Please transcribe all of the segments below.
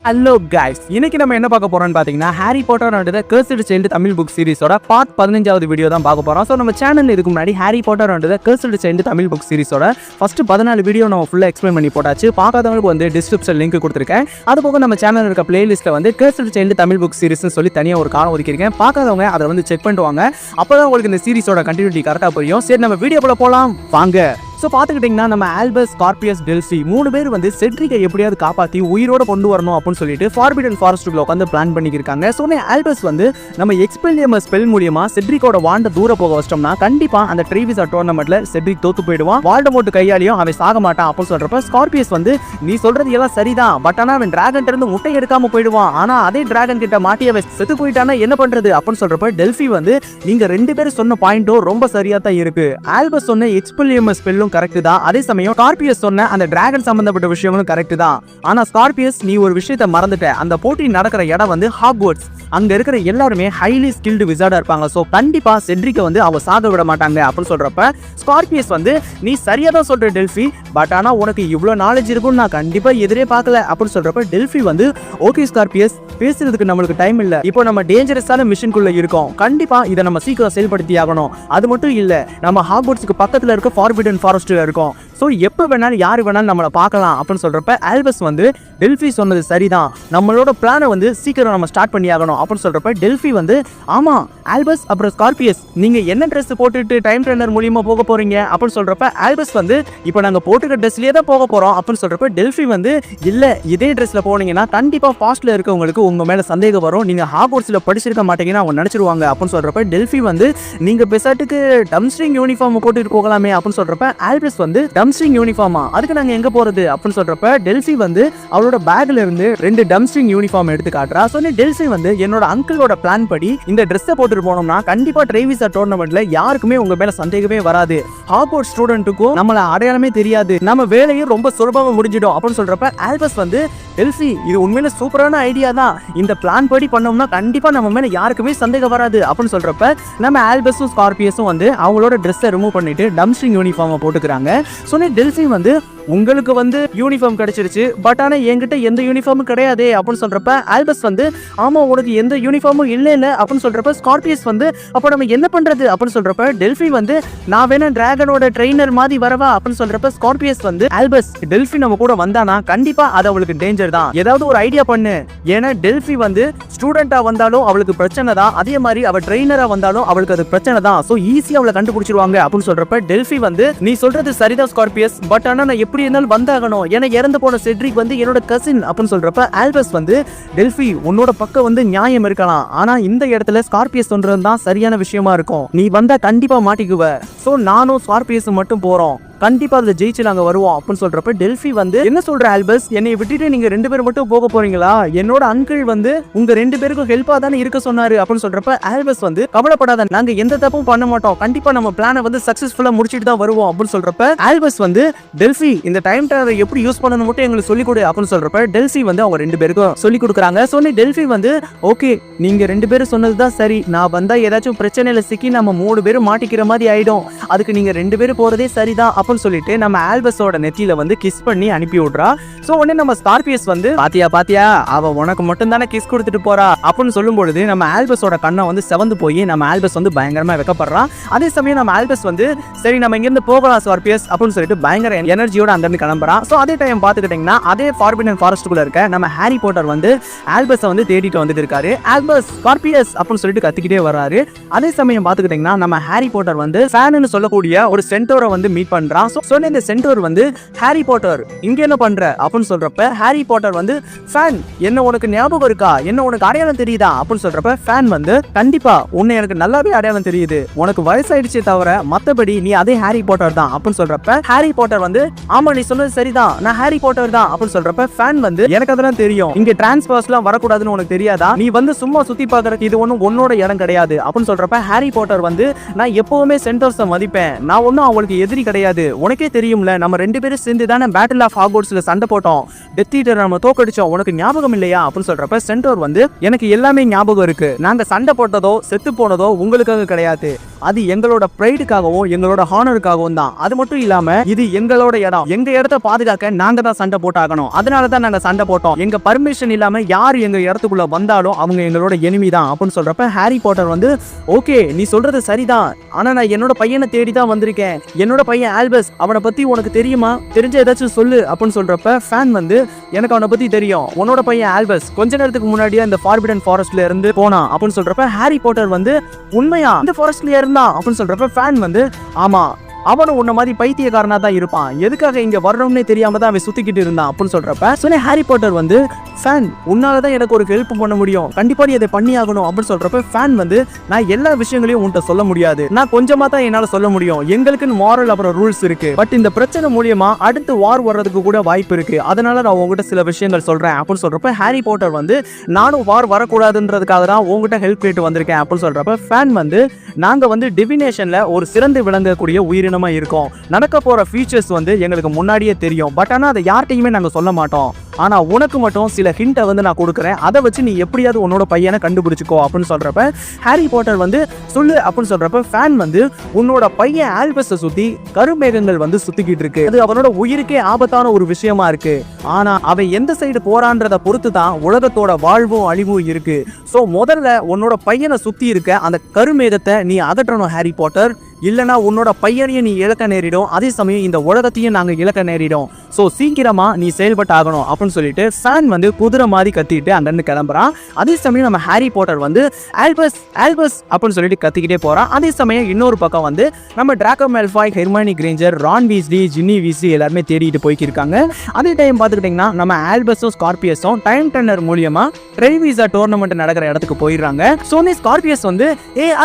Hello guys, இன்னைக்கு நம்ம என்ன பார்க்க போறோம்னு பாத்தீங்கன்னா Harry Potter and the Cursed Child Tamil book சீரிஸோட பார்ட் 15வது வீடியோ தான் பார்க்க போறோம். ஸோ நம்ம சேனல்ல இதுக்கு முன்னாடி Harry Potter and the Cursed Child Tamil book சீரிஸோட ஃபர்ஸ்ட் 14 வீடியோ நம்ம ஃபுல்லா எக்ஸ்பிளைன் பண்ணி போட்டாச்சு. பார்க்காதவங்களுக்கு வந்து டிஸ்கிரிப்ஷன் லிங்க் கொடுத்துருக்கேன். அது போக நம்ம சேனல்ல இருக்க பிளேலிஸ்ட்ல வந்து கர்ஸ்டு சைல்டு தமிழ் புக் சீரிஸ்னு சொல்லி தனியா ஒரு காலம் ஒதுக்கியிருக்கேன். பார்க்காதவங்க அதை வந்து செக் பண்ணிட்டு வாங்க. அப்பதான் உங்களுக்கு இந்த சீரிஸோட கண்டினியூட்டி கரெக்டா புரியும். சரி, நம்ம வீடியோக்குள்ள போலாம் வாங்க. ஸோ பார்த்துக்கிட்டிங்கன்னா நம்ம ஆல்பஸ், ஸ்கார்பியஸ், டெல்ஃபி 3 பேர் வந்து செட்ரிக்கை எப்படியாவது காப்பாற்றி உயிரோட கொண்டு வரணும் அப்படின்னு சொல்லிட்டு ஃபார்பிடன் ஃபாரஸ்ட்டுக்குள்ள உட்காந்து பிளான் பண்ணியிருக்காங்க. ஸோ ஆல்பஸ் வந்து நம்ம எக்ஸ்பெல்லியமஸ் ஸ்பெல் மூலியமா செட்ரிக்கோட வாண்ட தூர போக வச்சிட்டோம்னா கண்டிப்பா அந்த ட்ரேவிஸ் டோர்னமெண்ட்ல செட்ரிக் தோத்து போயிடுவான். வால்டமோர்ட் கையாலையும் அவன் சாக மாட்டான் அப்படின்னு சொல்றப்ப ஸ்கார்பியஸ் வந்து நீ சொல்றது எல்லாம் சரிதான், பட் ஆனா அவன் டிராகன் இருந்து முட்டை எடுக்காம போயிடுவான். ஆனா அதே டிராகன் கிட்ட மாட்டி அவன் செத்து போயிட்டானா என்ன பண்றது அப்படின்னு சொல்றப்ப டெல்ஃபி வந்து நீங்க 2 பேரும் சொன்ன பாயிண்டும் ரொம்ப சரியா தான் இருக்கு. ஆல்பஸ் சொன்ன எக்ஸ்பெல்லியமஸ் ஸ்பெல்லும் கரெக்ட் தான். அதே சமயம் ஸ்கார்பியஸ் சொன்ன அந்த டிராகன் சம்பந்தப்பட்ட விஷயங்களும் கரெக்ட் தான். ஆனா ஸ்கார்பியஸ் நீ ஒரு விஷயத்தை மறந்துட்ட. அந்த போட்டி நடக்கிற இடம் வந்து ஹாக்வர்ட்ஸ். அங்க இருக்கிற எல்லாருமே ஹைலி ஸ்கில்டு விசார்டா இருப்பாங்க. சோ கண்டிப்பா செட்ரிக்க வந்து அவ சாக விட மாட்டாங்க அப்படின்னு சொல்றப்ப ஸ்கார்பியஸ் வந்து நீ சரியா தான் சொல்ற டெல்ஃபி, பட் ஆனா உனக்கு இவ்வளவு நாலேஜ் இருக்கும்னு நான் கண்டிப்பா எதிரே பார்க்கல அப்படின்னு சொல்றப்ப டெல்ஃபி வந்து ஓகே ஸ்கார்பியஸ், பேசுறதுக்கு நம்மளுக்கு டைம் இல்ல, இப்போ நம்ம டேஞ்சரஸான மிஷனுக்குள்ள இருக்கோம், கண்டிப்பா இதை நம்ம சீக்கிரம் செயல்படுத்தி ஆகணும். அது மட்டும் இல்ல, நம்ம ஹாக்வர்ட்ஸ்க்கு பக்கத்துல இருக்க ஃபார்பிடன் ஃபாரஸ்ட்ல இருக்கோம். ஸோ எப்போ வேணாலும் யார் வேணாலும் நம்மளை பார்க்கலாம் அப்படின்னு சொல்றப்ப ஆல்பஸ் வந்து டெல்ஃபி சொன்னது சரிதான், நம்மளோட பிளானை வந்து சீக்கிரம் நம்ம ஸ்டார்ட் பண்ணி ஆகணும் அப்படின்னு சொல்றப்ப டெல்ஃபி வந்து ஆமா ஆல்பஸ் அப்புறம் ஸ்கார்பியஸ் நீங்க என்ன ட்ரெஸ் போட்டுட்டு டைம் ட்ரெயினர் மூலியமா போக போறீங்க அப்படின்னு சொல்றப்ப ஆல்பஸ் வந்து இப்போ நாங்க போட்டுக்க ட்ரெஸ்லயே தான் போக போறோம் அப்படின்னு சொல்றப்ப டெல்ஃபி வந்து இல்ல இதே ட்ரெஸ்ல போனீங்கன்னா கண்டிப்பா ஃபாஸ்ட்ல இருக்கவங்களுக்கு உங்க மேல சந்தேகம் வரும், நீங்க ஹாக்வர்ட்ஸ்ல படிச்சிருக்க மாட்டீங்கன்னா அவங்க நினைச்சிருவாங்க அப்படின்னு சொல்றப்ப டெல்ஃபி வந்து நீங்க பெசாட்டுக்கு டம்ஸ்ட்ரிங் யூனிஃபார்ம் போட்டுட்டு போகலாமே அப்படின்னு சொல்றப்ப ஆல்பஸ் வந்து டம்ஸ்ட்ரிங் யூனிஃபார்மா, அதுக்கு நாங்க எங்க போறது அப்படின்னு சொல்றப்ப டெல்ஃபி வந்து அவளோட பேக்ல இருந்து 2 டம்ஸ்ட்ரிங் யூனிஃபார்ம் எடுத்து காட்டுறா. சொன்ன டெல்ஃபி வந்து என்னோட அங்கிளோட பிளான் படி இந்த ட்ரெஸ்ஸை போட்டுட்டு போனோம்னா கண்டிப்பா ட்ரேவிஸ் டோர்னமெண்ட்ல யாருக்குமே உங்க மேல சந்தேகமே வராது, ஹாக்வர்ட்ஸ் ஸ்டூடெண்ட்டுக்கும் நம்மள அடையாளமே தெரியாது, நம்ம வேலையும் ரொம்ப சுலபமா முடிஞ்சிடும் அப்படின்னு சொல்றப்ப ஆல்பஸ் வந்து டெல்ஃபி இது உண்மையில சூப்பரான ஐடியா தான், இந்த பிளான் படி பண்ணோம்னா கண்டிப்பா நம்ம மேல யாருக்குமே சந்தேகம் வராது அப்படின்னு சொல்றப்ப நம்ம ஆல்பஸும் ஸ்கார்பியஸும் வந்து அவங்களோட ட்ரெஸ்ஸை ரிமூவ் பண்ணிட்டு டம்ஸ்ட்ரிங் யூனிஃபார்மை போட்டுக்கிறாங்க. சொன்ன டெல்ஃபி வந்து உங்களுக்கு வந்து யூனிஃபார்ம் கிடைச்சிருச்சு, பட் ஆனா என்கிட்ட எந்த யூனிஃபார்மும் கிடையாது அப்படின்னு சொல்றப்ப ஆல்பஸ் வந்து ஆமா உனக்கு எந்த யூனிஃபார்மும் இல்ல அப்படின்னு சொல்றப்ப ஸ்கார்பியஸ் வந்து அப்ப நம்ம என்ன பண்றது அப்படின்னு சொல்றப்ப டெல்ஃபி வந்து நான் வேணா டிராகனோட ட்ரெயினர் மாதிரி வரவா அப்படின்னு சொல்றப்ப ஸ்கார்பியஸ் வந்து ஆல்பஸ் டெல்ஃபி நம்ம கூட வந்தானா கண்டிப்பா அது அவளுக்கு டேஞ்சர் தான், ஏதாவது ஒரு ஐடியா பண்ணு, ஏன்னா டெல்ஃபி வந்து ஸ்டூடெண்டா வந்தாலும் அவளுக்கு பிரச்சனை தான், அதே மாதிரி அவ ட்ரெயினரா வந்தாலும் அவளுக்கு அது பிரச்சனை தான், சோ ஈஸியா அவளை கண்டுபிடிச்சிருவாங்க அப்படின்னு சொல்றப்ப டெல்ஃபி வந்து நீ சொல்றது சரிதான் ஸ்கார்பியஸ், பட் ஆனா நான் எப்படி இருந்தாலும் வந்தாகணும், ஏன்னா இறந்து போன செட்ரிக் வந்து என்னோட கசின் அப்படின்னு சொல்றப்ப ஆல்பஸ் வந்து டெல்ஃபி உன்னோட பக்கம் வந்து நியாயம் இருக்கலாம், ஆனா இந்த இடத்துல ஸ்கார்பியஸ் சொல்றது தான் சரியான விஷயமா இருக்கும், நீ வந்தா கண்டிப்பா மாட்டிக்குவ, சோ நானும் ஸ்கார்பியஸ் மட்டும் போறோம், கண்டிப்பா அதை ஜெயிச்சு நாங்க வருவோம் அப்படின்னு சொல்றப்ப டெல்ஃபி வந்து என்ன சொல்ற ஆல்பஸ், என்னை விட்டுட்டு நீங்க 2 பேரும் மட்டும் போக போறீங்களா, என்னோட அங்கிள் வந்து உங்க 2 பேருக்கும் ஹெல்ப்பா தானே இருக்க சொன்னாரு அப்படின்னு சொல்றப்ப ஆல்பஸ் வந்து கவலைப்படாத, நாங்க எந்த தப்பும் பண்ண மாட்டோம், கண்டிப்பா நம்ம பிளானை வந்து சக்சஸ்ஃபுல்லா முடிச்சிட்டு தான் வருவோம் அப்படின்னு சொல்றப்ப ஆல்பஸ் வந்து டெல்ஃபி இந்த டைம் டிராவலை எப்படி யூஸ் பண்ணணும் மட்டும் எங்களுக்கு சொல்லிக் கொடு அப்படின்னு சொல்றப்ப டெல்ஃபி வந்து அவங்க 2 பேருக்கும் சொல்லி கொடுக்குறாங்க. சொன்ன டெல்ஃபி வந்து ஓகே நீங்க 2 பேரும் சொன்னதுதான் சரி, நான் வந்தா ஏதாச்சும் பிரச்சனையில சிக்கி நம்ம 3 பேரும் மாட்டிக்கிற மாதிரி ஆயிடும், அதுக்கு நீங்க 2 பேரும் போறதே சரிதான் அப்படின்னு சொல்லிட்டு நம்ம ஆல்பஸோட நெத்தியில வந்து கிஸ் பண்ணி அனுப்பி விடுறா. சோ உடனே நம்ம ஸ்கார்பியஸ் வந்து பாத்தியா அவ உனக்கு மட்டும் தானே கிஸ் கொடுத்துட்டு போறா அப்படின்னு சொல்லும் பொழுது நம்ம ஆல்பஸோட கண்ணை வந்து செவந்து போய் நம்ம ஆல்பஸ் வந்து பயங்கரமா வெக்கப்படுறான். அதே சமயம் நம்ம ஆல்பஸ் வந்து சரி நம்ம இங்க இருந்து போகலாம் ஸ்கார்பியஸ் அப்படின்னு சொல்லிட்டு பயங்கர எனர்ஜியோட அங்க இருந்து கிளம்புறான். சோ அதே டைம் பாத்துக்கிட்டீங்கன்னா அதே ஃபார்பிடன் ஃபாரஸ்ட்டுக்குள்ள இருக்க நம்ம ஹாரி பாட்டர் வந்து ஆல்பஸை வந்து தேடிட்டு வந்துட்டு இருக்காரு. ஆல்பஸ் ஸ்கார்பியஸ் அப்படின்னு சொல்லிட்டு கத்திக்கிட்டே வர்றாரு. அதே சமயம் பாத்துக்கிட்டீங்கன்னா நம்ம ஹாரி பாட்டர் வந்து ஃபேன்னு சொல்லக்கூடிய ஒரு சென்டோரை வந்து மீட் பண்றான். சோ இந்த சென்டோர் வந்து ஹாரி பாட்டர் இங்க என்ன பண்ற அப்படின்னு சொல்றப்ப ஹாரி பாட்டர் வந்து ஃபேன் என்ன உனக்கு ஞாபகம் இருக்கா, என்ன உனக்கு அடையாளம் தெரியுதா அப்படின்னு சொல்றப்ப ஃபேன் வந்து கண்டிப்பா உன்னை எனக்கு நல்லாவே அடையாளம் தெரியுது, உனக்கு வயசாயிடுச்சே தவிர மத்தபடி நீ அதே ஹாரி பாட்டர் தான் அப்படின்னு சொல்றப்ப ஹாரி பாட்டர் வந்து ஆமா நீ சொன்னது சரிதான், நான் ஹாரி பாட்டர் தான் அப்படின்னு சொல்றப்ப ஃபேன் வந்து எனக்கு அதெல்லாம் தெரியும், இங்க டிரான்ஸ்பர்ஸ்லாம் வரக்கூடாதுன்னு உனக்கு தெரியாதா, நீ வந்து சும்மா சுத்தி பாக்குறதுக்கு இது ஒன்னும் உன்னோட இடம் கிடையாது அப்படின்னு சொல்றப்ப ஹாரி பாட்டர் வந்து நான் எப்பவுமே சென்டர்ஸை மதிப்பேன், நான் ஒன்னும் அவங்களுக்கு எதிரி கிடையாது, உனக்கே தெரியும்ல நம்ம 2 பேரும் சேர்ந்து தானே பேட்டில் ஆஃப் ஹாக்வர்ட்ஸ்ல சண்டை போட்டோம், டெத் ஈட்டர் நம்ம தோக்கடிச்சோம், உனக்கு ஞாபகம் இல்லையா அப்படின்னு சொல்றப்ப சென்டோர் வந்து எனக்கு எல்லாமே ஞாபகம் இருக்கு, நாங்க சண்டை போட்டதோ செத்து போனதோ உங்களுக்காக கிடையாது, அது எங்களோட ப்ரைடுக்காகவும் எங்களோட ஹானருக்காகவும் தான். அது மட்டும் இல்லாம இது எங்களோட இடம், எங்க இடத்த பாதுகாக்க நாங்க தான் சண்டை போட்டாகணும், அதனாலதான் நாங்க சண்டை போட்டோம், எங்க பர்மிஷன் இல்லாம யார் எங்க இடத்துக்குள்ள வந்தாலும் அவங்க எங்களோட எனிமி தான் அப்படின்னு சொல்றப்ப ஹாரி பாட்டர் வந்து ஓகே நீ சொல்றது சரிதான், ஆனா நான் என்னோட பையனை தேடி தான் வந்திருக்கேன், என்னோட பையன் ஆல்பஸ், அவனை பத்தி உனக்கு தெரியுமா, தெரிஞ்ச ஏதாச்சும் சொல்லு அப்படின்னு சொல்றப்ப ஃபேன் வந்து எனக்கு அவனை பத்தி தெரியும், உன்னோட பையன் ஆல்பஸ் கொஞ்ச நேரத்துக்கு முன்னாடியே இந்த ஃபார்பிடன் ஃபாரஸ்ட்ல இருந்து போனான் அப்படின்னு சொல்றப்ப ஹாரி பாட்டர் வந்து உண்மையா இந்த ஃபாரஸ்ட்ல இருந்தான் அப்படின்னு சொல்றப்ப ஃபேன் வந்து ஆமா அவனும் உன்ன மாதிரி பைத்தியக்காரனா தான் இருப்பான், எதுக்காக இங்க வரணும்னே தெரியாம தான் அவன் சுத்திக்கிட்டு இருந்தான் அப்படின்னு சொல்றப்ப சொன்ன ஹாரி பாட்டர் வந்து ஃபேன் உன்னாலதான் எனக்கு ஒரு ஹெல்ப் பண்ண முடியும், கண்டிப்பா நீ அதை பண்ணி ஆகணும் அப்படின்னு சொல்றப்ப ஃபேன் வந்து நான் எல்லா விஷயங்களையும் உன்கிட்ட சொல்ல முடியாது, நான் கொஞ்சமா தான் என்னால சொல்ல முடியும், எங்களுக்குன்னு மாரல் அப்புறம் ரூல்ஸ் இருக்கு, பட் இந்த பிரச்சனை மூலியமா அடுத்து வார் வர்றதுக்கு கூட வாய்ப்பு இருக்கு, அதனால நான் உங்ககிட்ட சில விஷயங்கள் சொல்றேன் அப்படின்னு சொல்றப்ப ஹாரி பாட்டர் வந்து நானும் வார் வரக்கூடாதுன்றதுக்காக தான் உங்ககிட்ட ஹெல்ப் கேட்டு வந்திருக்கேன் அப்படின்னு சொல்றப்ப ஃபேன் வந்து நாங்க வந்து டிவினேஷன்ல ஒரு சிறந்து விளங்கக்கூடிய உயிரினமா இருக்கோம், நடக்க போற ஃபீச்சர்ஸ் வந்து எங்களுக்கு முன்னாடியே தெரியும், பட் ஆனா அதை யார்கிட்டயுமே நாங்க சொல்ல மாட்டோம், ஆனா உனக்கு மட்டும் சில ஹிண்ட்டை வந்து நான் கொடுக்குறேன், அதை வச்சு நீ எப்படியாவது உன்னோட பையனை கண்டுபிடிச்சுக்கோ அப்படின்னு சொல்றப்ப ஹாரி பாட்டர் வந்து சொல்லு அப்படின்னு சொல்றப்ப ஃபேன் வந்து உன்னோட பையன் ஆல்பஸை சுத்தி கருமேகங்கள் வந்து சுத்திக்கிட்டு இருக்கு, அது அவனோட உயிருக்கே ஆபத்தான ஒரு விஷயமா இருக்கு, ஆனா அவன் எந்த சைடு போறான்றத பொறுத்து தான் உலகத்தோட வாழ்வும் அழிவும் இருக்கு, சோ முதல்ல உன்னோட பையனை சுத்தி இருக்க அந்த கருமேகத்தை நீ அகற்றணும் ஹாரி பாட்டர், இல்லனா உன்னோட பையனையும் நீ இழக்க நேரிடும், அதே சமயம் இந்த உலகத்தையும் நாங்க இழக்க நேரிடும், சோ சீக்கிரமா நீ செயல்பட்டு ஆகணும் அப்படின்னு சொல்லிட்டு ஃபேன் வந்து குதிரை மாதிரி கத்திட்டு அங்கிருந்து கிளம்புறான். அதே சமயம் நம்ம ஹாரி பாட்டர் வந்து ஆல்பஸ் ஆல்பஸ் அப்படின்னு சொல்லிட்டு கத்திக்கிட்டே போறான். அதே சமயம் இன்னொரு பக்கம் வந்து நம்ம Draco Malfoy, Hermione Granger, Ron Weasley, Ginny Weasley எல்லாருமே தேடிட்டு போய்க்கிருக்காங்க. அதே டைம் பார்த்துக்கிட்டிங்கன்னா நம்ம ஆல்பஸும் ஸ்கார்பியஸும் டைம் டர்னர் மூலியமா ட்ரைவிசா டோர்னமெண்ட் நடக்கிற இடத்துக்கு போயிடுறாங்க. சோனி ஸ்கார்பியஸ் வந்து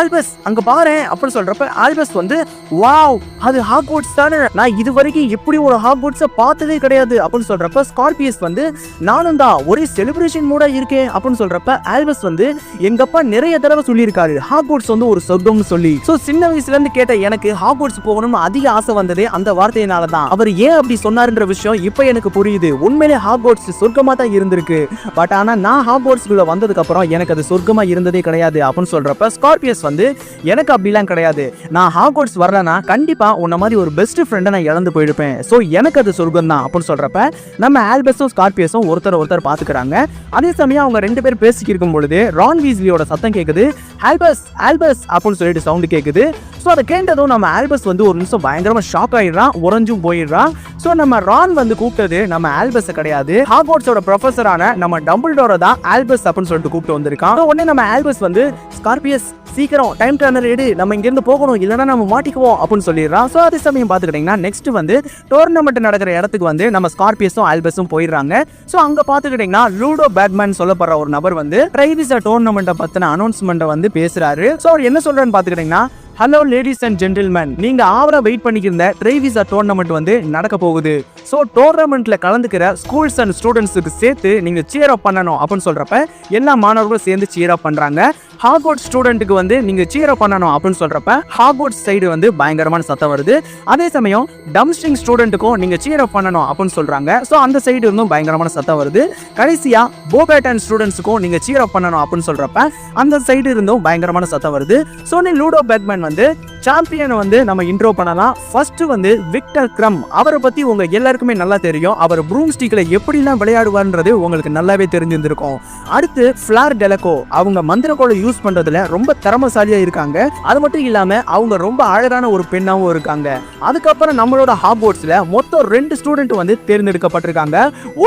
ஆல்பஸ் அங்க பாரு அப்படின்னு சொல்றப்ப ஆல்பஸ் வந்து வாவ் அது ஹாக்வர்ட்ஸ் தானே, நான் இது வரைக்கும் எப்படி ஒரு ஹாக்வர்ட்ஸை பார்த்ததே கிடையாது அப்படின்னு சொல்றப்ப ஸ்கார்பியஸ் வந்து நானும் தான் ஒரே செலிப்ரேஷன் மூட இருக்கேன் அப்படின்னு சொல்றப்ப ஆல்பஸ் வந்து எங்கப்பா நிறைய தடவை சொல்லியிருக்காரு ஹாக்வர்ட்ஸ் வந்து ஒரு சொர்க்கம்னு சொல்லி, சோ சின்ன வயசுல இருந்து கேட்ட எனக்கு ஹாக்வர்ட்ஸ் போகணும்னு அதிக ஆசை வந்ததே அந்த வார்த்தையினால தான், அவர் ஏன் அப்படி சொன்னாருன்ற விஷயம் இப்ப எனக்கு புரியுது, உண்மையிலே ஹாக்வர்ட்ஸ் சொர்க்கமா தான் இருந்திருக்கு, பட் ஆனா நான் ஹாக்வர்ட்ஸ்குள்ள வந்ததுக்கு அப்புறம் எனக்கு அது சொர்க்கமா இருந்ததே கிடையாது அப்படின்னு சொல்றப்ப ஸ்கார்பியஸ் வந்து எனக்கு அப்படிலாம் கிடையாது, நான் ஹாக்வர்ட்ஸ் வரலனா கண்டிப்பா உன்ன மாதிரி ஒரு பெஸ்ட் ஃப்ரெண்டை நான் இழந்து போயிருப்பேன், சோ எனக்கு அது சொர்க்கம் தான் அப்படின்னு சொல்றப்ப நம்ம ஆல்பஸும் ஸ்கார்பியஸும் ஒருத்தர் பாத்துக்கிறாங்க. அதே சமயம் அவங்க 2 பேர் பேசிக்கிட்டு இருக்கும் பொழுது ரான் வீஸ்லியோட சத்தம் கேக்குது, ஆல்பஸ் ஆல்பஸ் அப்படின்னு சொல்லிட்டு சவுண்ட் கேக்குது. சோ அதை கேட்டதும் நம்ம ஆல்பஸ் வந்து ஒரு நிமிஷம் பயங்கரமா ஷாக் ஆயிடுறான், உறைஞ்சும் போயிடுறான். சோ நம்ம ரான் வந்து கூப்பிட்டது நம்ம ஆல்பஸ் கிடையாது, ஹாக்வர்ட்ஸோட ப்ரொஃபஸரான நம்ம டம்பிள்டோரை தான் ஆல்பஸ் அப்படின்னு சொல்லிட்டு கூப்பிட்டு வந்திருக்கான். உடனே நம்ம ஆல்பஸ் வந்து ஸ்கார்பியஸ் சீக்கிரம் டைம் டர்னர் எடு, நம்ம இங்க இருந்து போகணும், இல்லனா நம்ம மாட்டிக்குவோம் அப்படின்னு சொல்லிடுறான். சோ அதே சமயம் பாத்துக்கிட்டீங்கன்னா நெக்ஸ்ட் வந்து டோர்னமெண்ட் நடக்கிற இடத்துக்கு வந்து நம்ம ஸ்கார்பியஸும் ஆல்பஸும் போயிடுறாங்க. சோ அங்க பாத்துக்கிட்டீங்கன்னா லூடோ பேட்மேன் சொல்லப்படுற ஒரு நபர் வந்து ட்ரைவிசா டோர்னமெண்ட்டை பத்தின அனௌன்ஸ்மெண்ட்டை வந்து பேசுறாரு. சோ அவர் என்ன சொல்றாருன்னு பாத்துக்கிட்டீங்கன்னா, ஹலோ லேடிஸ் அண்ட் ஜென்டில்மேன், நீங்க ஆவரா வெயிட் பண்ணிக்கிருந்த ட்ரைவிசா டோர்னமெண்ட் வந்து நடக்க போகுது, சோ டோர்னமெண்ட்ல கலந்துக்கிற ஸ்கூல்ஸ் அண்ட் ஸ்டூடெண்ட்ஸுக்கு சேர்த்து நீங்க சியர் அப் பண்ணணும் அப்படின்னு சொல்றப்ப எல்லா மாணவர்களும் சேர்ந்து சியர் அப் பண்றாங்க. ஹாக்வர்ட்ஸ் ஸ்டூடெண்ட்டுக்கு வந்து நீங்க சியர் அப் பண்ணணும் அப்படின்னு சொல்றப்ப ஹாக்வர்ட்ஸ் சைடு வந்து பயங்கரமான சத்தம் வருது. அதே சமயம் டம்ஸ்ட்ரிங் ஸ்டூடெண்ட்டுக்கும் நீங்க சியர் அப் பண்ணணும் அப்படின்னு சொல்றாங்க. சோ அந்த சைடு இருந்தும் பயங்கரமான சத்தம் வருது. கடைசியா போபேட்டன் ஸ்டூடெண்ட்ஸுக்கும் நீங்க சியர் அப் பண்ணணும் அப்படின்னு சொல்றப்ப அந்த சைடு இருந்தும் பயங்கரமான சத்தம் வருது. சோனி லூடோ பேட்மேன் வந்து சாம்பியனை வந்து நம்ம இன்ட்ரோ பண்ணலாம். ஃபர்ஸ்ட் வந்து விக்டர் கிரம், அவரை பத்தி உங்க எல்லாருக்குமே நல்லா தெரியும், அவர் ப்ரூம் ஸ்டிக்ல எப்படிலாம் விளையாடுவார்ன்றது உங்களுக்கு நல்லாவே தெரிஞ்சிருந்திருக்கும். அடுத்து ஃபிளார் டெலகோ, அவங்க மந்திரக்கோளை யூஸ் பண்றதுல ரொம்ப திறமைசாலியா இருக்காங்க, அது மட்டும் இல்லாம அவங்க ரொம்ப அழகான ஒரு பெண்ணாவும் இருக்காங்க. அதுக்கப்புறம் நம்மளோட ஹாக்வர்ட்ஸ்ல மொத்தம் 2 ஸ்டூடெண்ட் வந்து தேர்ந்தெடுக்கப்பட்டிருக்காங்க.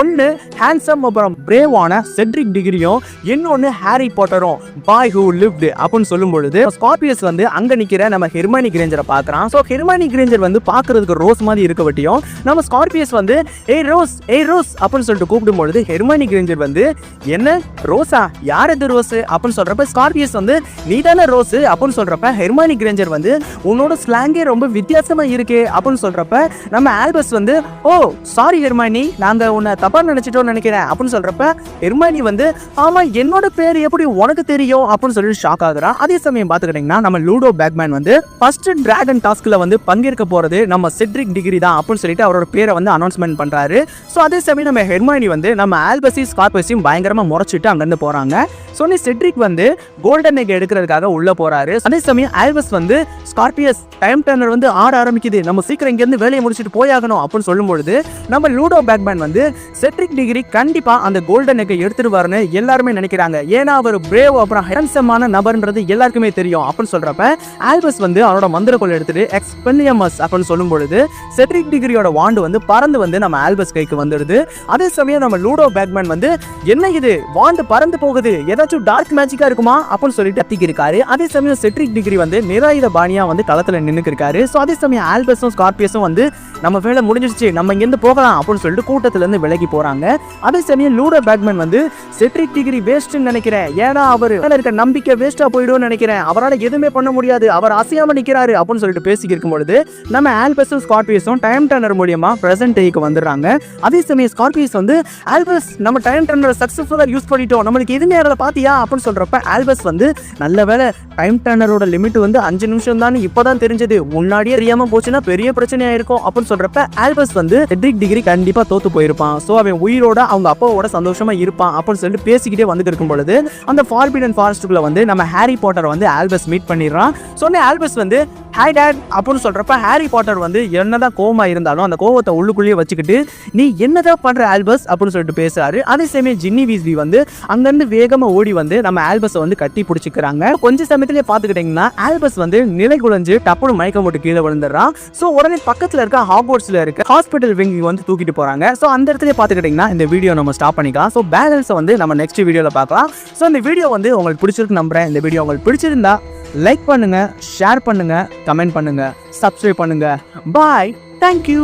ஒன்னு ஹேண்ட்ஸம் அப்புறம் பிரேவான செட்ரிக் டிகிரியும், இன்னொன்னு ஹாரி பாட்டரும் பாய் ஹூ லிவ்ட் அப்படின்னு சொல்லும் பொழுது ஸ்கார்பியஸ் வந்து அங்க நிக்கிற நம்ம ஹெர்மியோனி கிரேஞ்சரை பார்க்கறான். சோ ஹெர்மியோனி கிரேஞ்சர் வந்து பார்க்கிறதுக்கு ரோஸ் மாதிரி இருக்க வட்டியும் நம்ம ஸ்கார்பியஸ் வந்து ஏய் ரோஸ் அப்படின்னு சொல்லிட்டு கூப்பிடும் பொழுது ஹெர்மியோனி கிரேஞ்சர் வந்து என்ன ரோஸா, யார் இது ரோஸ் அப்படின்னு சொல்றப்ப ஸ்கார்பியஸ் வந்து நீ தானே ரோஸ் அப்படின்னு சொல்றப்ப ஹெர்மானி கிரேஞ்சர் வந்து உன்னோட ஸ்லாங்கே ரொம்ப வித்தியாசமா இருக்கு அப்படின்னு சொல்றப்ப நம்ம ஆல்பஸ் வந்து ஓ சாரி ஹெர்மானி நாங்க உன்னை தப்பா நினைச்சிட்டோம்னு நினைக்கிறேன் அப்படின்னு சொல்றப்ப ஹெர்மானி வந்து ஆமா என்னோட பேர் எப்படி உனக்கு தெரியும் அப்படின்னு சொல்லி ஷாக் ஆகுறா. அதே சமயம் பாத்துக்கிட்டீங்கன்னா நம்ம லூடோ பேக்மேன் வந்து ஃபர்ஸ்ட் டிராகன் டாஸ்க்ல வந்து பங்கேற்க போறது நம்ம செட்ரிக் டிகிரி தான் அப்படின்னு சொல்லிட்டு அவரோட பேரை வந்து அனௌன்ஸ்மெண்ட் பண்றாரு. ஸோ அதே சமயம் நம்ம ஹெர்மானி வந்து நம்ம ஆல்பஸையும் ஸ்கார்பியஸையும் பயங்கரமா முறைச்சிட்டு அங்கிருந்து போறாங்க. ஸோ செட்ரிக் வந்து கோல்டன் எக் எடுக்கிறதுக்காக உள்ள போறாரு. அதே சமயம் ஆல்பஸ் வந்து ஸ்கார்பியஸ் டைம் டர்னர் வந்து ஆட ஆரம்பிக்குது, நம்ம சீக்கிரம் இங்க இருந்து வேலையை முடிச்சுட்டு போயாகணும் அப்படின்னு சொல்லும்பொழுது நம்ம லூடோ பேக்மேன் வந்து செட்ரிக் டிகிரி கண்டிப்பா அந்த கோல்டன் எக்கை எடுத்துருவாருன்னு எல்லாருமே நினைக்கிறாங்க. ஏன்னா அவர் பிரேவ் அப்புறம் ஹேண்ட்ஸமான நபர்ன்றது எல்லாருக்குமே தெரியும் அப்படின்னு சொல்றப்ப ஆல்பஸ் வந்து அவரோட மந்திரக்கோள் எடுத்துட்டு எக்ஸ்பெல்லியமஸ் அப்படின்னு சொல்லும் பொழுது செட்ரிக் டிகிரியோட வாண்டு வந்து பறந்து வந்து நம்ம ஆல்பஸ் கைக்கு வந்துடுது. அதே சமயம் நம்ம லூடோ பேக்மேன் வந்து என்ன இது வாண்டு பறந்து போகுது, ஏதாச்சும் டார்க் மேஜிக்கா இருக்குமா அப்படின்னு சொல்லிட்டு கத்திக்கு இருக்காரு. அதே சமயம் செட்ரிக் டிகிரி வந்து நிராயுத பாணியா வந்து களத்துல நின்னுக்கு இருக்காரு. ஸோ அதே சமயம் ஆல்பஸும் ஸ்கார்பியஸும் வந்து நம்ம வேலை முடிஞ்சிருச்சு நம்ம இங்கிருந்து போகலாம் அப்படின்னு சொல்லிட்டு கூட்டத்துல இருந்து விலகி போறாங்க. அதே சமயம் லூடோ பேக்மேன் வந்து செட்ரிக் டிகிரி வேஸ்ட்னு நினைக்கிறேன், ஏன்னா அவர் இருக்க நம்பிக்கை வேஸ்டா போயிடும் நினைக்கிறேன், அவரால் எதுவுமே பண்ண முடியாது, அவர் அசையாம நிக்கிறாரு அப்படின்னு சொல்லிட்டு பேசி இருக்கும் பொழுது நம்ம ஆல்பஸும் ஸ்கார்பியஸும் டைம் டர்னர் மூலியமா பிரசன்ட் டேக்கு வந்துடுறாங்க. அதே சமயம் ஸ்கார்பியஸ் வந்து ஆல்பஸ் நம்ம டைம் டர்னர் சக்சஸ்ஃபுல்லா யூஸ் பண்ணிட்டோம், நம்மளுக்கு எதுவுமே அதில் பாத்தியா அப்படின்னு சொல்றப்ப ஆல்பஸ் வந்து நல்ல வேலை டைம் டர்னரோட லிமிட் வந்து 5 நிமிஷம் தான் இப்பதான் தெரிஞ்சது, முன்னாடியே தெரியாம போச்சுன்னா பெரிய பிரச்சனையா இருக்கும் அப்படின்னு சொல்றப்ப ஆல்பஸ் வந்து செட்ரிக் டிகிரி கண்டிப்பா தோத்து போயிருப்பான், சோ அவன் உயிரோட அவங்க அப்பாவோட சந்தோஷமா இருப்பான் அப்படின்னு சொல்லிட்டு பேசிக்கிட்டே வந்துட்டு இருக்கும் பொழுது அந்த ஃபார்பிடன் ஃபாரஸ்ட்டுக்குள்ள வந்து நம்ம ஹாரி பாட்டர் வந்து ஆல்பஸ் மீட் பண்ணிடுறான். சொன்ன ஆல்பஸ் வந்து ஹாய் டேட் அப்படின்னு சொல்றப்ப ஹாரி பாட்டர் வந்து என்னதான் கோவமா இருந்தாலும் அந்த கோவத்தை உள்ளுக்குள்ளேயே வச்சுக்கிட்டு நீ என்னதான் பண்ற ஆல்பஸ் அப்படின்னு சொல்லிட்டு பேசுறாரு. அதே சமயம் ஜின்னி வீஸ்லி வந்து அங்கிருந்து வேகமா ஓடி வந்து நம்ம ஆல்பஸை வந்து கட்டி பிடிச்சிக்கிறாங்க. கொஞ்ச சமயத்திலே பாத்துக்கிட்டீங்கன்னா ஆல்பஸ் வந்து நிலை குலைஞ்சு டப்புனு மயக்கம் போட்டு கீழே விழுந்துடுறான். ஸோ உடனே பக்கத்துல இருக்க ஹாக்வர்ட்ஸ்ல இருக்க ஹாஸ்பிட்டல் விங் வந்து தூக்கிட்டு போறாங்க. ஸோ அந்த இடத்துல பாத்துக்கிட்டீங்கன்னா இந்த வீடியோ நம்ம ஸ்டாப் பண்ணிக்கலாம். ஸோ பேலன்ஸை வந்து நம்ம நெக்ஸ்ட் வீடியோல பார்க்கலாம். ஸோ இந்த வீடியோ வந்து உங்களுக்கு பிடிச்சிருக்கு நம்புறேன். இந்த வீடியோ உங்களுக்கு பிடிச்சிருந்தா லைக் பண்ணுங்க, ஷேர் பண்ணுங்க, கமெண்ட் பண்ணுங்க, சப்ஸ்கிரைப் பண்ணுங்க. பாய், தேங்க்யூ.